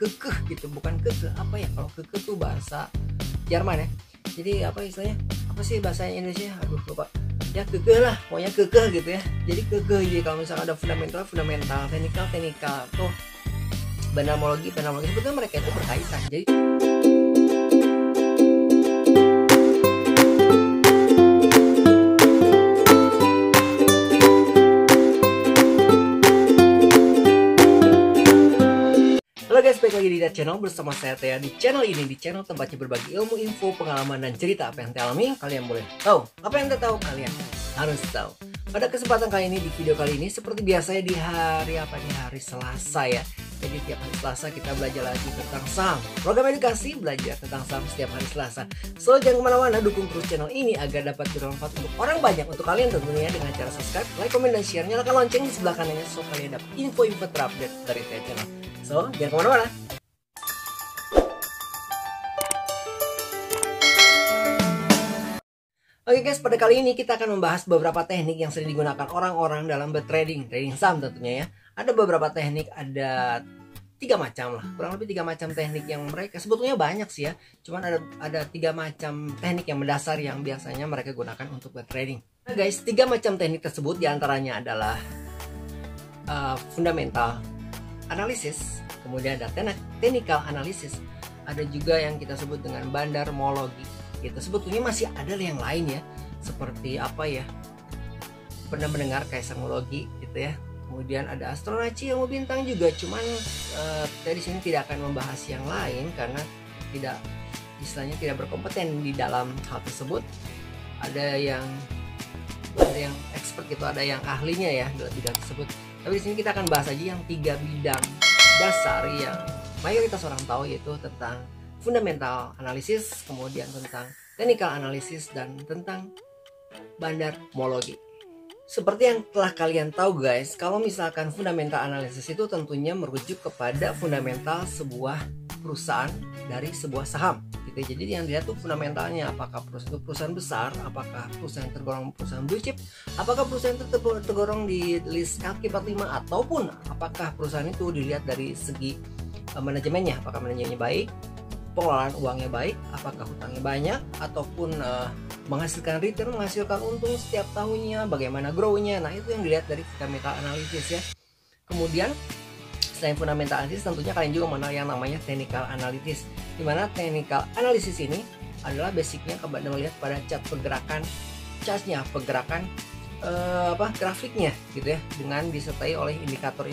kekeh gitu, bukan kekeh, apa ya, kalau kekeh tuh bahasa Jerman ya. Jadi apa istilahnya, apa sih bahasa Indonesia, aduh lupa ya, kekeh lah pokoknya, kekeh gitu ya. Jadi kekeh, jadi kalau misalnya ada fundamental, teknikal tuh bandarmologi sebetulnya mereka itu berkaitan. Jadi halo guys, balik lagi di Dat Channel bersama saya Tia. Di channel ini, di channel tempatnya berbagi ilmu, info, pengalaman, dan cerita. Apa yang Tia alami, kalian boleh tahu. Apa yang Tia tahu, kalian harus tahu. Pada kesempatan kali ini, di video kali ini, seperti biasanya di hari Selasa ya. Jadi tiap hari Selasa kita belajar lagi tentang saham. Program edukasi belajar tentang saham setiap hari Selasa. So jangan kemana-mana, dukung terus channel ini agar dapat bermanfaat untuk orang banyak, untuk kalian tentunya, dengan cara subscribe, like, komen, dan share. Nyalakan lonceng di sebelah kanannya so kalian dapat info-info terupdate dari Tia Channel. So, jangan kemana-mana. Oke guys, pada kali ini kita akan membahas beberapa teknik yang sering digunakan orang-orang dalam trading saham tentunya ya. Ada beberapa teknik, ada 3 macam lah, kurang lebih 3 macam teknik yang mereka, sebetulnya banyak sih ya. Cuman ada 3 macam teknik yang mendasar yang biasanya mereka gunakan untuk trading. Nah guys, 3 macam teknik tersebut diantaranya adalah fundamental analisis, kemudian ada technical analysis, ada juga yang kita sebut dengan bandarmologi gitu. Sebetulnya masih ada yang lain ya, seperti apa ya, pernah mendengar kaisermologi gitu ya. Kemudian ada astronomi, ilmu bintang juga. Cuman saya di sini tidak akan membahas yang lain karena tidak, istilahnya tidak berkompeten di dalam hal tersebut. Ada yang expert gitu, ada yang ahlinya ya dalam bidang tersebut. Tapi di sini kita akan bahas aja yang 3 bidang dasar yang mayoritas orang tahu, yaitu tentang fundamental analisis, kemudian tentang technical analysis, dan tentang bandarmologi. Seperti yang telah kalian tahu guys, kalau misalkan fundamental analysis itu tentunya merujuk kepada fundamental sebuah perusahaan dari sebuah saham gitu. Jadi yang dilihat tuh fundamentalnya, apakah perusahaan itu perusahaan besar, apakah perusahaan tergolong perusahaan blue chip, apakah perusahaan itu tergolong di list LQ45, ataupun apakah perusahaan itu dilihat dari segi manajemennya, apakah manajemennya baik, pengelolaan uangnya baik, apakah hutangnya banyak, ataupun menghasilkan return, menghasilkan untung setiap tahunnya, bagaimana grow-nya. Nah itu yang dilihat dari fundamental analysis ya. Kemudian selain fundamental analysis, tentunya kalian juga mengenal yang namanya technical analysis, dimana technical analysis ini adalah basicnya kalian melihat pada chart pergerakan, chartnya, pergerakan grafiknya gitu ya, dengan disertai oleh indikator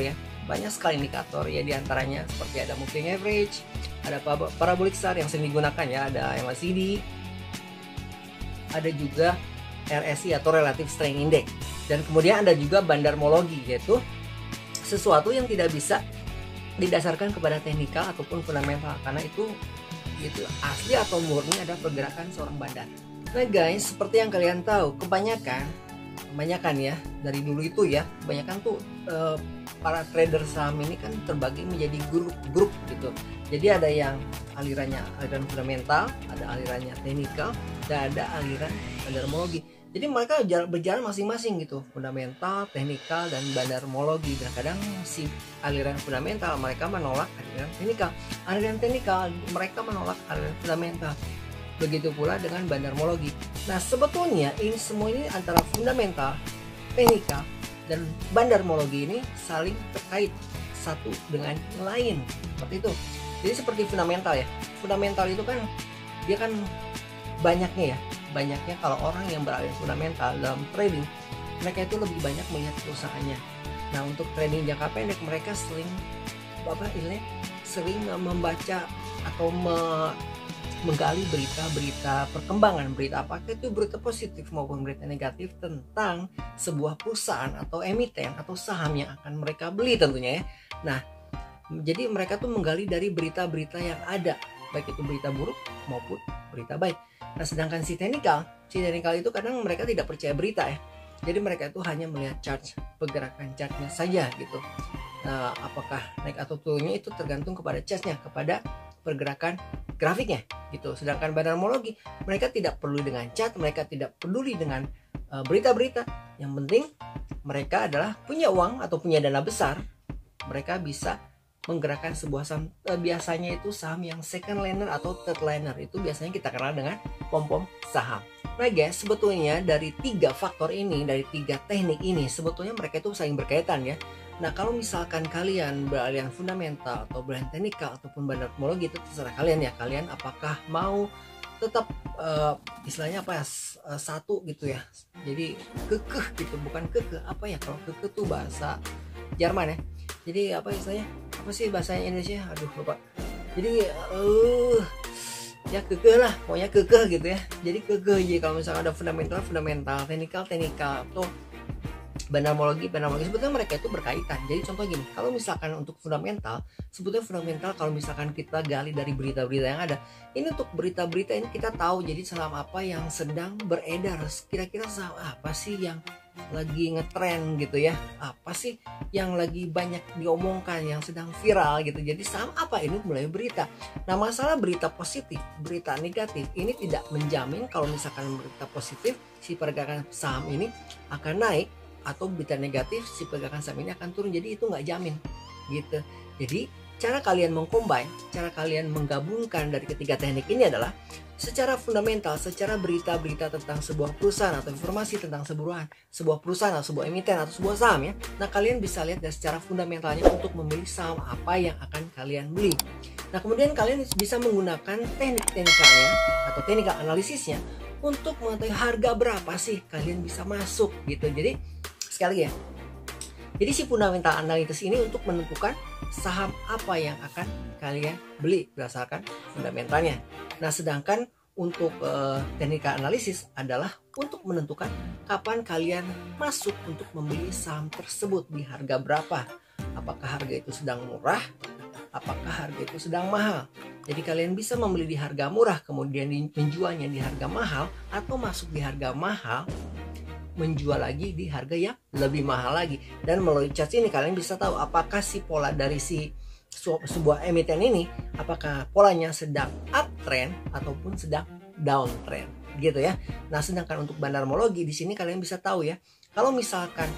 ya. Banyak sekali indikator ya, diantaranya seperti ada moving average, ada parabolic star yang sering digunakan ya, ada MACD, ada juga RSI atau Relative Strength Index, dan kemudian ada juga bandarmologi, yaitu sesuatu yang tidak bisa didasarkan kepada teknikal ataupun fundamental, karena itu asli atau murni ada pergerakan seorang bandar. Nah guys, seperti yang kalian tahu, kebanyakan ya dari dulu itu ya, kebanyakan tuh para trader saham ini kan terbagi menjadi grup gitu. Jadi ada yang aliran fundamental, ada alirannya teknikal, dan ada aliran bandarmologi. Jadi mereka berjalan masing-masing gitu, fundamental, teknikal, dan bandarmologi. Dan kadang si aliran fundamental mereka menolak aliran teknikal, aliran teknikal mereka menolak aliran fundamental. Begitu pula dengan bandarmologi. Nah sebetulnya ini semua ini antara fundamental, teknikal, dan bandarmologi ini saling terkait satu dengan yang lain, seperti itu. Jadi seperti fundamental ya, fundamental itu kan dia kan banyaknya kalau orang yang beralih fundamental dalam trading, mereka itu lebih banyak melihat perusahaannya. Nah untuk trading jangka pendek mereka sering membaca atau menggali berita-berita perkembangan, berita apakah itu berita positif maupun berita negatif tentang sebuah perusahaan atau emiten atau saham yang akan mereka beli tentunya ya. Nah jadi mereka tuh menggali dari berita-berita yang ada, baik itu berita buruk maupun berita baik. Nah sedangkan si teknikal itu kadang mereka tidak percaya berita ya, jadi mereka itu hanya melihat pergerakan chartnya saja gitu. Nah apakah naik atau turunnya itu tergantung kepada chartnya, kepada pergerakan grafiknya gitu. Sedangkan bandarmologi mereka tidak peduli dengan chart, mereka tidak peduli dengan berita-berita. Yang penting mereka adalah punya uang atau punya dana besar, mereka bisa menggerakkan sebuah saham. Biasanya itu saham yang second liner atau third liner, itu biasanya kita kenal dengan pom-pom saham. Nah guys, sebetulnya dari 3 faktor ini, dari 3 teknik ini, sebetulnya mereka itu saling berkaitan ya. Nah kalau misalkan kalian beraliran fundamental atau beraliran teknikal ataupun bandarmologi, itu terserah kalian ya. Kalian apakah mau tetap istilahnya apa ya, satu gitu ya, jadi kekeh gitu, bukan kekeh apa ya, kalau kekeh tuh bahasa Jerman ya. Jadi apa istilahnya, apa sih bahasanya Indonesia, aduh lupa. Jadi ya kekeh lah, pokoknya kekeh gitu ya. Jadi kekeh. Jadi kalau misalnya ada fundamental, teknikal, atau bandarmologi, sebetulnya mereka itu berkaitan. Jadi contoh gini, kalau misalkan untuk fundamental, sebetulnya fundamental kalau misalkan kita gali dari berita-berita yang ada, ini untuk berita-berita ini kita tahu jadi saham apa yang sedang beredar, kira-kira saham apa sih yang lagi ngetren gitu ya, apa sih yang lagi banyak diomongkan, yang sedang viral gitu. Jadi saham apa ini mulai berita. Nah masalah berita positif, berita negatif ini tidak menjamin kalau misalkan berita positif si pergerakan saham ini akan naik, atau berita negatif si pergerakan saham ini akan turun. Jadi itu nggak jamin gitu. Jadi cara kalian mengcombine, cara kalian menggabungkan dari ketiga teknik ini adalah secara fundamental, secara berita-berita tentang sebuah perusahaan atau informasi tentang sebuah perusahaan atau sebuah emiten atau sebuah saham ya. Nah kalian bisa lihat dari secara fundamentalnya untuk memilih saham apa yang akan kalian beli. Nah kemudian kalian bisa menggunakan teknik-teknikalnya atau teknikal analisisnya untuk mengetahui harga berapa sih kalian bisa masuk gitu. Jadi sekali ya, jadi si fundamental analysis ini untuk menentukan saham apa yang akan kalian beli berdasarkan fundamentalnya. Nah sedangkan untuk technical analysis adalah untuk menentukan kapan kalian masuk untuk membeli saham tersebut, di harga berapa, apakah harga itu sedang murah, apakah harga itu sedang mahal. Jadi kalian bisa membeli di harga murah kemudian menjualnya di harga mahal, atau masuk di harga mahal menjual lagi di harga yang lebih mahal lagi. Dan melalui chart ini kalian bisa tahu apakah si pola dari si sebuah emiten ini, apakah polanya sedang uptrend ataupun sedang downtrend gitu ya. Nah sedangkan untuk bandarmologi di sini kalian bisa tahu ya, kalau misalkan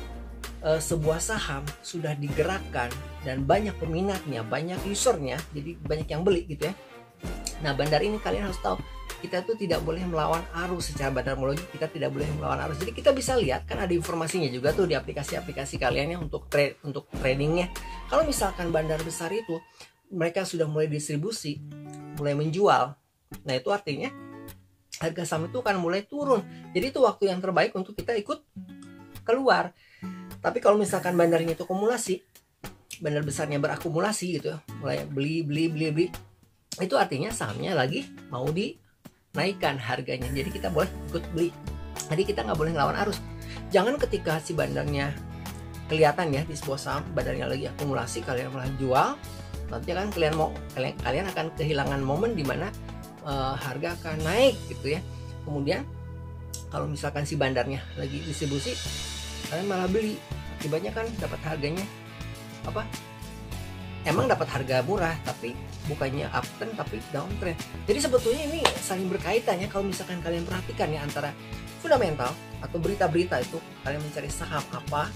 sebuah saham sudah digerakkan dan banyak peminatnya, banyak usernya, jadi banyak yang beli gitu ya. Nah bandar ini kalian harus tahu, kita tuh tidak boleh melawan arus. Secara bandarmologi kita tidak boleh melawan arus. Jadi kita bisa lihat kan ada informasinya juga tuh di aplikasi-aplikasi kalian ya untuk tradingnya. Kalau misalkan bandar besar itu mereka sudah mulai distribusi, mulai menjual, nah itu artinya harga saham itu akan mulai turun. Jadi itu waktu yang terbaik untuk kita ikut keluar. Tapi kalau misalkan bandarnya itu akumulasi, bandar besarnya berakumulasi gitu ya, mulai beli, itu artinya sahamnya lagi mau dinaikkan harganya. Jadi kita boleh ikut beli. Jadi kita nggak boleh ngelawan arus. Jangan ketika si bandarnya kelihatan ya di sebuah saham bandarnya lagi akumulasi, kalian malah jual, nanti kan kalian akan kehilangan momen di mana harga akan naik gitu ya. Kemudian kalau misalkan si bandarnya lagi distribusi, kalian malah beli, akibatnya kan dapat harganya apa? Emang dapat harga murah tapi bukannya uptrend tapi downtrend. Jadi sebetulnya ini saling berkaitan ya. Kalau misalkan kalian perhatikan ya, antara fundamental atau berita-berita itu kalian mencari saham apa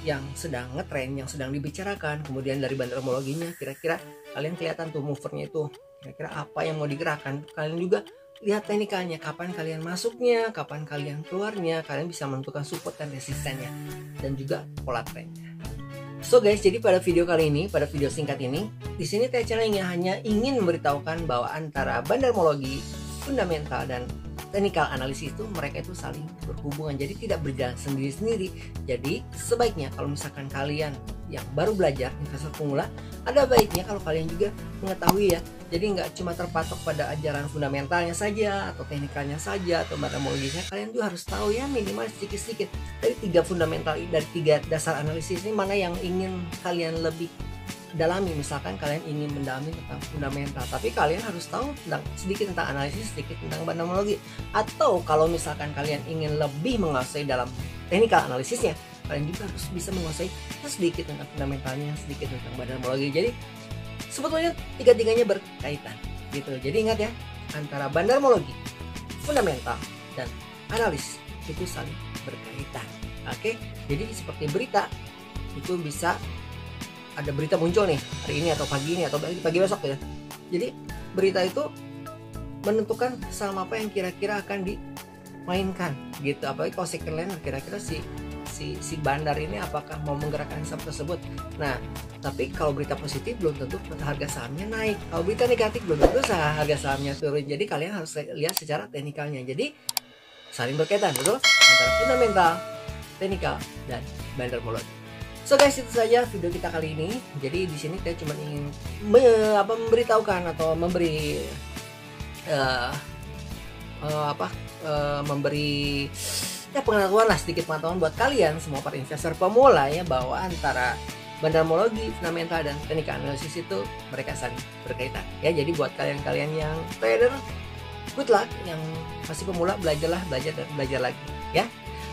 yang sedang ngetrend, yang sedang dibicarakan. Kemudian dari bandarmologinya kira-kira kalian kelihatan tuh movernya itu, kira-kira apa yang mau digerakkan. Kalian juga lihat teknikalnya, kapan kalian masuknya, kapan kalian keluarnya. Kalian bisa menentukan support dan resistennya dan juga pola trendnya. So guys, jadi pada video kali ini, pada video singkat ini, di sini Teh Channel hanya ingin memberitahukan bahwa antara bandarmologi, fundamental dan technical analisis itu mereka itu saling berhubungan, jadi tidak berjalan sendiri-sendiri. Jadi sebaiknya kalau misalkan kalian yang baru belajar investor pemula, ada baiknya kalau kalian juga mengetahui ya. Jadi nggak cuma terpatok pada ajaran fundamentalnya saja atau teknikalnya saja atau bandarmologinya, kalian juga harus tahu ya minimal sedikit-sedikit dari 3 fundamental, dari 3 dasar analisis ini mana yang ingin kalian lebih dalami. Misalkan kalian ingin mendalami tentang fundamental, tapi kalian harus tahu sedikit tentang analisis, sedikit tentang bandarmologi. Atau kalau misalkan kalian ingin lebih menguasai dalam technical analisisnya, kalian juga harus bisa menguasai sedikit tentang fundamentalnya, sedikit tentang bandarmologi. Jadi sebetulnya tiga-tiganya berkaitan gitu. Jadi ingat ya, antara bandarmologi, fundamental dan analis itu saling berkaitan. Oke, jadi seperti berita itu bisa ada berita muncul nih hari ini atau pagi ini atau pagi besok ya. Jadi berita itu menentukan saham apa yang kira-kira akan dimainkan gitu. Apalagi kalau second liner, kira-kira si bandar ini apakah mau menggerakkan saham tersebut. Nah, tapi kalau berita positif belum tentu harga sahamnya naik. Kalau berita negatif belum tentu harga sahamnya turun. Jadi kalian harus lihat secara teknikalnya. Jadi saling berkaitan, betul, antara fundamental, teknikal, dan bandarmologi. So guys, itu saja video kita kali ini. Jadi di sini saya cuma ingin memberitahukan atau memberi memberi ya pengetahuan lah, sedikit pengetahuan buat kalian semua para investor pemula ya, bahwa antara bandarmologi, fundamental, dan teknikal analisis itu mereka saling berkaitan ya. Jadi buat kalian-kalian yang trader, good luck. Yang masih pemula, belajar dan belajar lagi ya.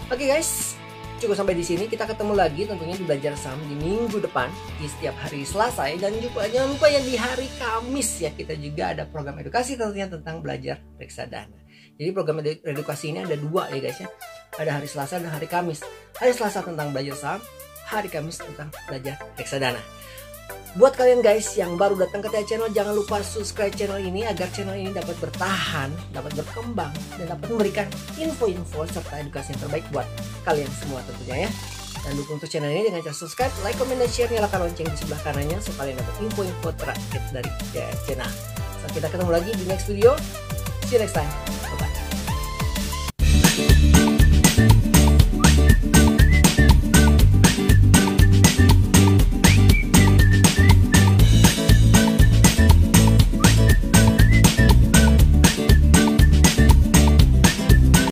Oke guys, cukup sampai di sini. Kita ketemu lagi tentunya di Belajar Saham di minggu depan di setiap hari Selasa ya. Dan jangan lupa ya di hari Kamis ya, kita juga ada program edukasi tentunya tentang belajar reksadana. Jadi program edukasi ini ada 2 ya guys ya. Ada hari Selasa dan hari Kamis. Hari Selasa tentang belajar saham, hari Kamis tentang belajar reksadana. Buat kalian guys yang baru datang ke TH Channel, jangan lupa subscribe channel ini agar channel ini dapat bertahan, dapat berkembang, dan dapat memberikan info-info serta edukasi yang terbaik buat kalian semua tentunya ya. Dan dukung untuk channel ini dengan cara subscribe, like, comment, dan share, nyalakan lonceng di sebelah kanannya supaya kalian dapat info-info terupdate dari TH Channel. So, kita ketemu lagi di next video. See you next time. Bye-bye.